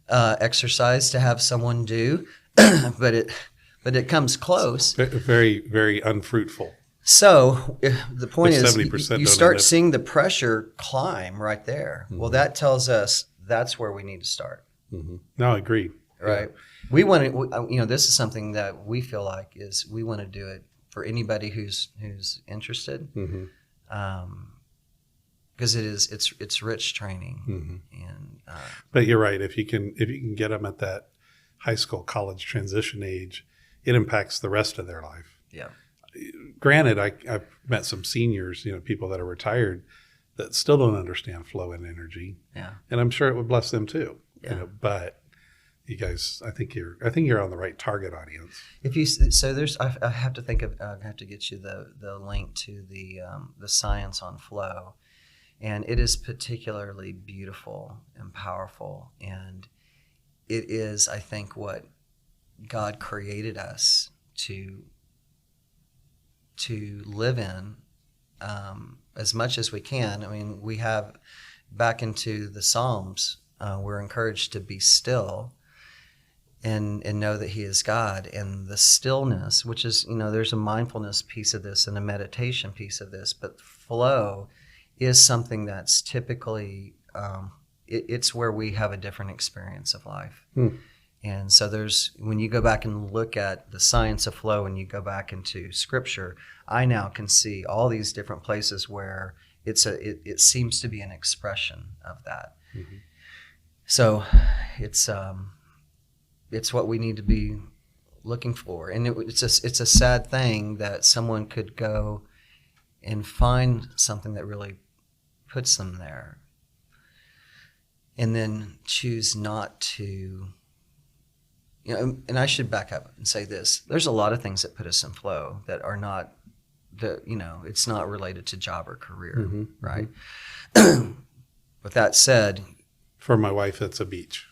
B: exercise to have someone do, but it comes close.
A: Very, very unfruitful.
B: So the point is, you start seeing the pressure climb right there. Well, that tells us that's where we need to start.
A: No, I agree.
B: Right. Yeah. We want to, this is something that we feel like we want to do it for anybody who's interested, because it's rich training.
A: But you're right. If you can get them at that high school, college transition age, it impacts the rest of their life.
B: Yeah.
A: Granted, I've met some seniors, people that are retired that still don't understand flow and energy.
B: Yeah.
A: And I'm sure it would bless them too.
B: Yeah.
A: But you guys, I think you're on the right target audience.
B: I have to think of, I have to get you the link to the science on flow, and it is particularly beautiful and powerful, and it is, I think, what God created us to live in as much as we can. I mean, we have back into the Psalms, we're encouraged to be still and know that He is God. And the stillness, which is, there's a mindfulness piece of this and a meditation piece of this, but flow is something that's typically, it's where we have a different experience of life. And so when you go back and look at the science of flow and you go back into Scripture, I now can see all these different places where it seems to be an expression of that. So it's what we need to be looking for. And it's a sad thing that someone could go and find something that really puts them there and then choose not to. And I should back up and say this. There's a lot of things that put us in flow that are not, it's not related to job or career, right? With that said.
A: For my wife, it's a beach.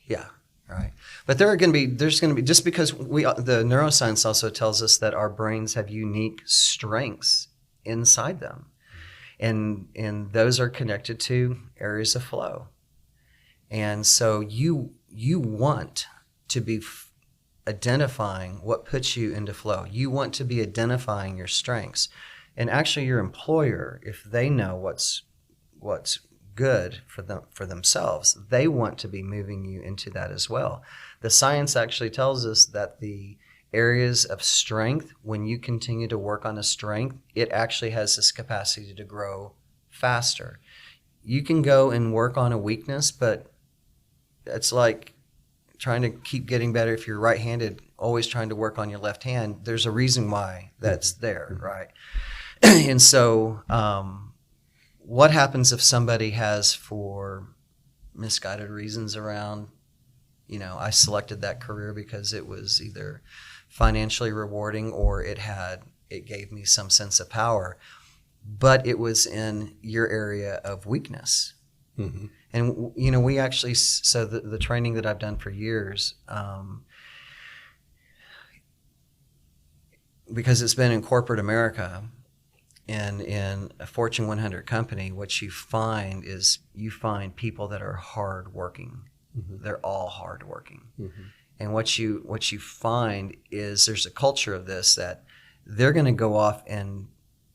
B: Yeah, right. But there's going to be, just because the neuroscience also tells us that our brains have unique strengths inside them. And those are connected to areas of flow. And so you want to be identifying what puts you into flow. You want to be identifying your strengths. And actually your employer, if they know what's good for themselves, they want to be moving you into that as well. The science actually tells us that the areas of strength, when you continue to work on a strength, it actually has this capacity to grow faster. You can go and work on a weakness, but it's like trying to keep getting better. If you're right-handed, always trying to work on your left hand, there's a reason why that's there, right? And so what happens if somebody has, for misguided reasons around, I selected that career because it was either financially rewarding or it had It gave me some sense of power, but it was in your area of weakness.
A: Mm-hmm.
B: And, you know, we actually, so the training that I've done for years, because it's been in corporate America and in a Fortune 100 company, what you find is you find people that are hardworking. Mm-hmm. They're all hardworking. Mm-hmm. And what you find is there's a culture of this that they're going to go off and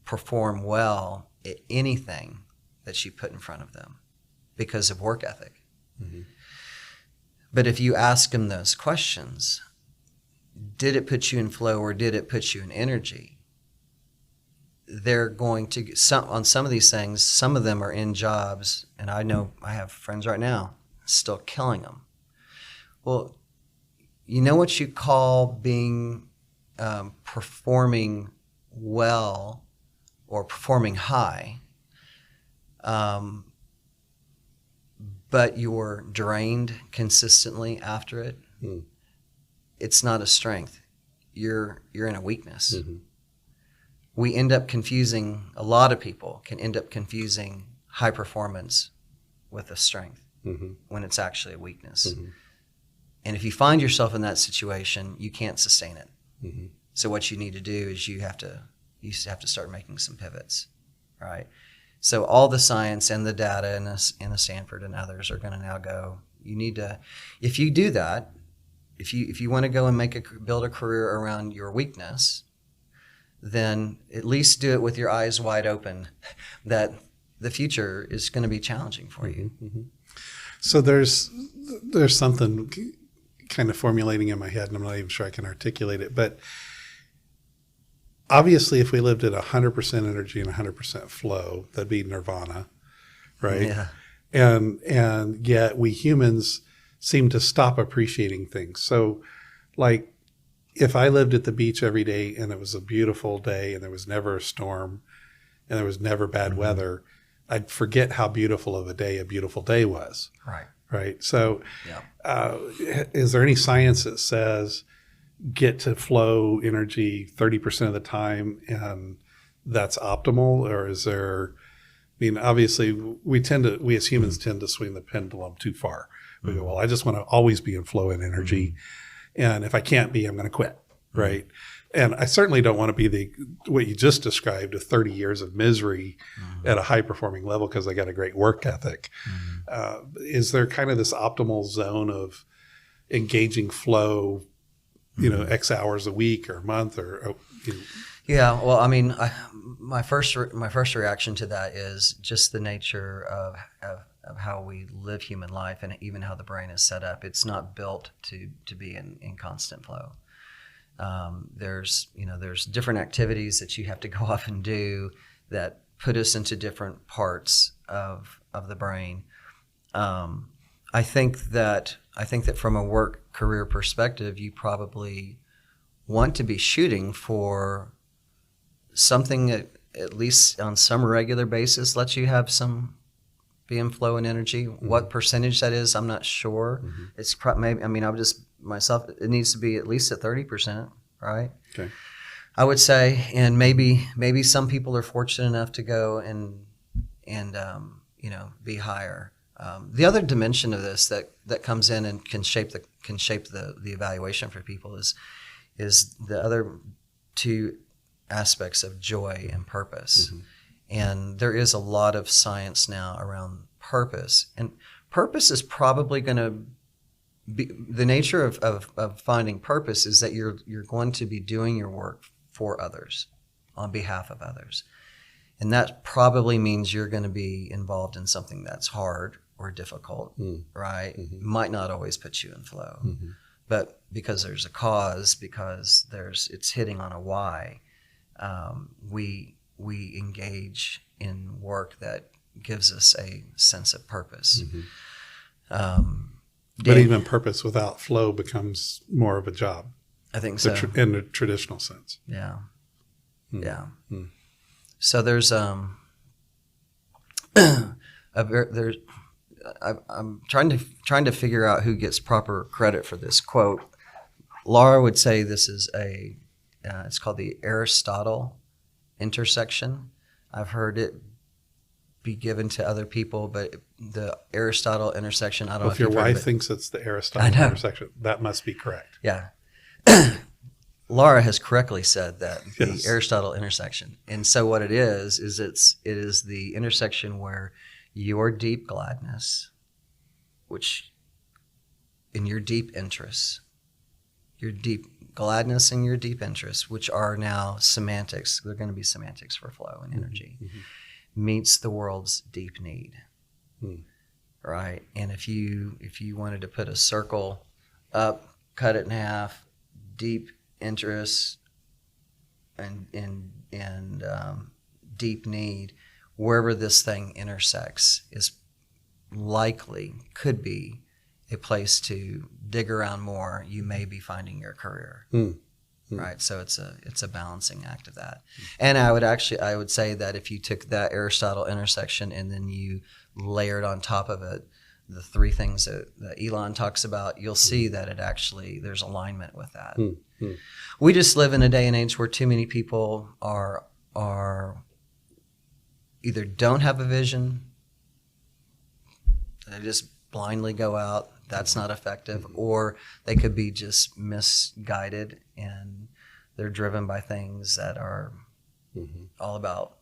B: perform well at anything that you put in front of them because of work ethic. Mm-hmm. But if you ask them those questions, did it put you in flow or did it put you in energy? They're going to, on some of these things, some of them are in jobs, and I know I have friends right now still killing them. Well, you know what you call being performing well or performing high, but you're drained consistently after it. Mm. It's not a strength. You're in a weakness. Mm-hmm. We end up confusing, a lot of people can end up confusing high performance with a strength mm-hmm. when it's actually a weakness. Mm-hmm. And if you find yourself in that situation, you can't sustain it. Mm-hmm. So what you need to do is you have to start making some pivots, right? So all the science and the data in the Stanford and others are going to now go, you need to, if you do that, if you want to go and build a career around your weakness, then at least do it with your eyes wide open that the future is going to be challenging for you.
A: Mm-hmm. So there's something kind of formulating in my head, and I'm not even sure I can articulate it, but obviously if we lived at 100% energy and 100% flow, that'd be nirvana, right?
B: Yeah.
A: And yet we humans seem to stop appreciating things. So like if I lived at the beach every day and it was a beautiful day and there was never a storm and there was never bad mm-hmm. weather, I'd forget how beautiful of a beautiful day was.
B: Right.
A: Right. So
B: yeah.
A: Is there any science that says get to flow energy 30% of the time and that's optimal? Or is there, I mean, obviously we as humans tend to swing the pendulum too far. We go, well, I just want to always be in flow and energy. Mm-hmm. And if I can't be, I'm going to quit. Mm-hmm. Right. And I certainly don't want to be what you just described, 30 years of misery mm-hmm. at a high performing level because I got a great work ethic. Mm-hmm. Is there kind of this optimal zone of engaging flow, you know, X hours a week or a month or, you know?
B: Yeah. Well, I mean, my first reaction to that is just the nature of how we live human life and even how the brain is set up. It's not built to be in constant flow. There's different activities that you have to go off and do that put us into different parts of the brain. I think that from a work career perspective, you probably want to be shooting for something that at least on some regular basis lets you have some be in flow and energy. Mm-hmm. What percentage that is, I'm not sure. Mm-hmm. It's maybe, I mean, I would just myself, it needs to be at least at 30%, right?
A: Okay.
B: I would say, and maybe some people are fortunate enough to go and be higher. The other dimension of this that comes in and can shape the evaluation for people is the other two aspects of joy and purpose. Mm-hmm. And there is a lot of science now around purpose. And purpose is probably going to be, the nature of finding purpose is that you're going to be doing your work for others, on behalf of others. And that probably means you're going to be involved in something that's hard or difficult, right? Mm-hmm. Might not always put you in flow. Mm-hmm. But because there's a cause, because it's hitting on a why, we engage in work that gives us a sense of purpose. Mm-hmm.
A: But even purpose without flow becomes more of a job.
B: I think so.
A: In the traditional sense.
B: Yeah.
A: Mm.
B: Yeah.
A: Mm.
B: So there's I'm trying to figure out who gets proper credit for this quote. Laura would say this is an It's called the Aristotle intersection. I've heard it be given to other people, but the Aristotle intersection, I don't know
A: If your wife thinks it's the Aristotle intersection, that must be correct.
B: Yeah. Laura has correctly said that,
A: Yes.
B: the Aristotle intersection. And so what it is it is the intersection where your deep gladness, which in your deep interests, your deep gladness and your deep interests, which are now semantics, they're going to be semantics for flow and energy, meets the world's deep need. Right? And if you wanted to put a circle up, cut it in half, deep interests and deep need, wherever this thing intersects is could be a place to dig around more. You may be finding your career. Right. So it's a balancing act of that. And I would say that if you took that Aristotle intersection and then you layered on top of it the three things that Elon talks about, you'll see that there's alignment with that. We just live in a day and age where too many people are either don't have a vision, they just blindly go out, that's not effective, or they could be just misguided and they're driven by things that are all about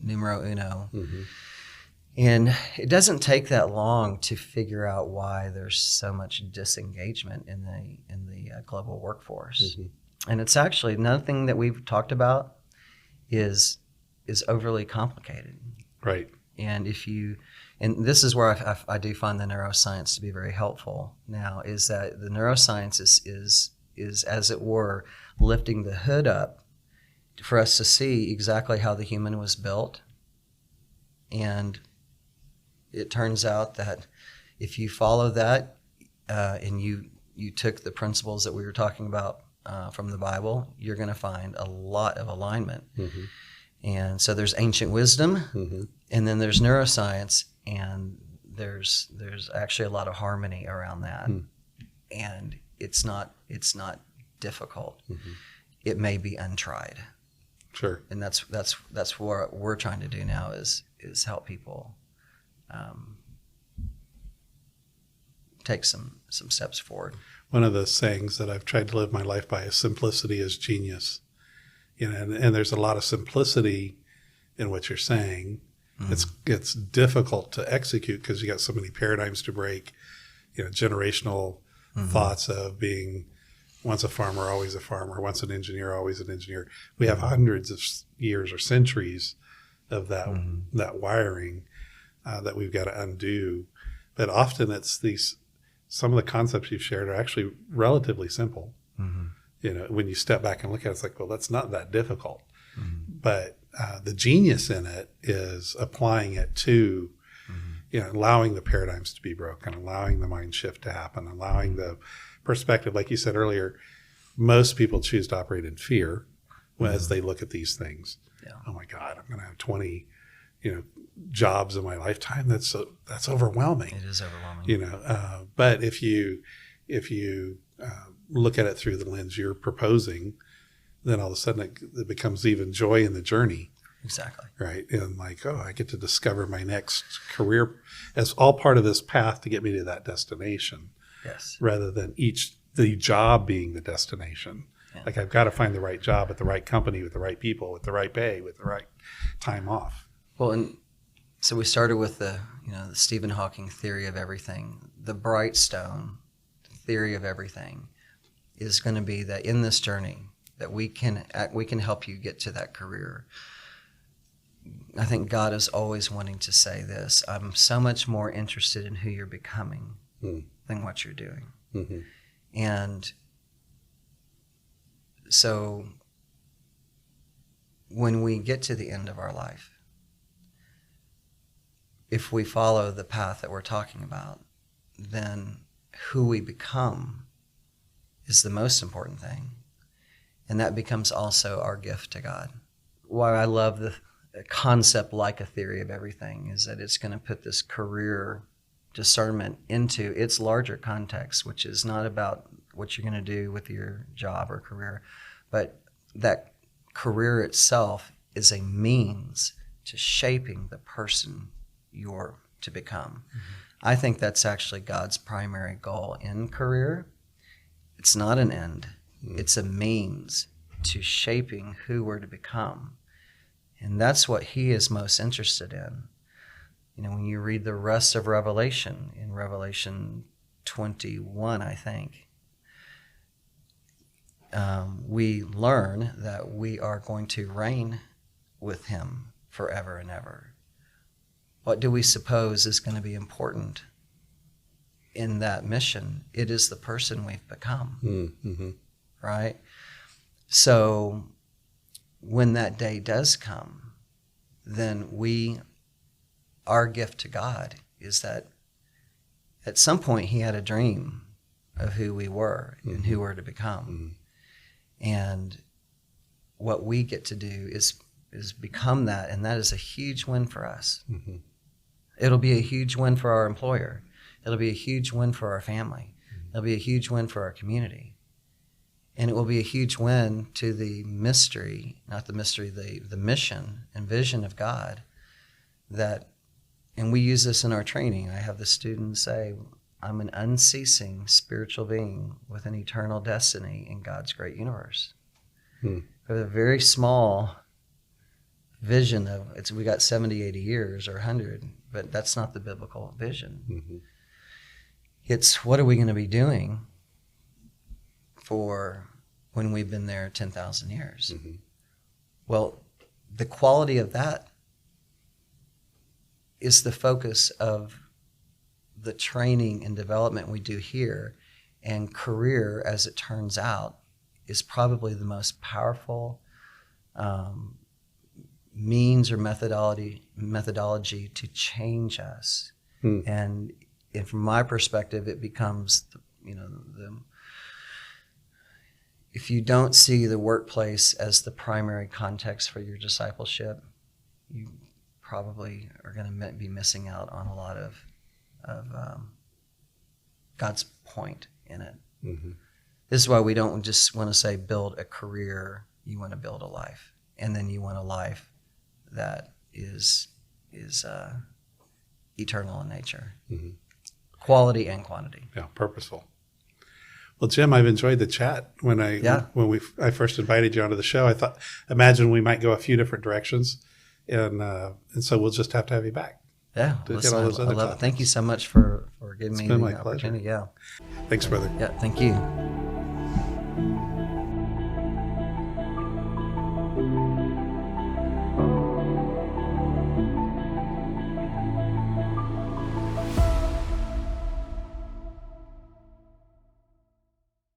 B: numero uno. And it doesn't take that long to figure out why there's so much disengagement in the global workforce. And it's actually nothing that we've talked about is overly complicated.
A: Right.
B: And and this is where I do find the neuroscience to be very helpful now, is that the neuroscience is as it were lifting the hood up for us to see exactly how the human was built. And it turns out that if you follow that and you took the principles that we were talking about from the Bible, you're going to find a lot of alignment. And so there's ancient wisdom, and then there's neuroscience, and there's actually a lot of harmony around that. And it's not difficult. It may be untried.
A: Sure.
B: And that's what we're trying to do now is help people take some steps forward.
A: One of the sayings that I've tried to live my life by is simplicity is genius. And there's a lot of simplicity in what you're saying. It's difficult to execute because you got so many paradigms to break. Generational thoughts of being once a farmer, always a farmer, once an engineer, always an engineer. We have hundreds of years or centuries of that wiring that we've got to undo. But often it's some of the concepts you've shared are actually relatively simple. When you step back and look at it, it's like, well, that's not that difficult. But the genius in it is applying it to, allowing the paradigms to be broken, allowing the mind shift to happen, allowing the perspective. Like you said earlier, most people choose to operate in fear as they look at these things. Oh my God, I'm going to have 20, jobs in my lifetime. That's overwhelming.
B: It is overwhelming.
A: But if you look at it through the lens you're proposing, then all of a sudden it becomes even joy in the journey.
B: Exactly.
A: Right. And I get to discover my next career as all part of this path to get me to that destination.
B: Yes.
A: Rather than the job being the destination. Yeah. I've got to find the right job at the right company with the right people, with the right pay, with the right time off.
B: Well, and so we started with the Stephen Hawking theory of everything. The Brightstone theory of everything is going to be that in this journey that we can help you get to that career. I think God is always wanting to say this: I'm so much more interested in who you're becoming than what you're doing. And so when we get to the end of our life, if we follow the path that we're talking about, then who we become is the most important thing. And that becomes also our gift to God. Why I love the concept like a theory of everything is that it's going to put this career discernment into its larger context, which is not about what you're going to do with your job or career, but that career itself is a means to shaping the person you're to become. I think that's actually God's primary goal in career. It's not an end. It's a means to shaping who we're to become. And that's what he is most interested in. You know, when you read the rest of Revelation, in Revelation 21, I think, we learn that we are going to reign with him forever and ever. What do we suppose is going to be important in that mission? It is the person we've become, right? So when that day does come, then our gift to God is that at some point he had a dream of who we were and who we're to become. And what we get to do is become that, and that is a huge win for us. It'll be a huge win for our employer. It'll be a huge win for our family. It'll be a huge win for our community. And it will be a huge win to the mission and vision of God and we use this in our training. I have the students say, I'm an unceasing spiritual being with an eternal destiny in God's great universe. With a very small vision of, we got 70, 80 years or 100, but that's not the biblical vision. It's what are we going to be doing for when we've been there 10,000 years? Well, the quality of that is the focus of the training and development we do here. And career, as it turns out, is probably the most powerful means or methodology to change us. And from my perspective, it becomes, if you don't see the workplace as the primary context for your discipleship, you probably are going to be missing out on a lot of God's point in it. This is why we don't just want to say build a career. You want to build a life, and then you want a life that is eternal in nature, quality and quantity.
A: Yeah, purposeful. Well, Jim, I've enjoyed the chat. When I first invited you onto the show, I imagine we might go a few different directions, and so we'll just have to have you back.
B: Yeah, listen, I love it. Thank you so much for giving me the opportunity. Yeah,
A: thanks, brother.
B: Yeah, thank you.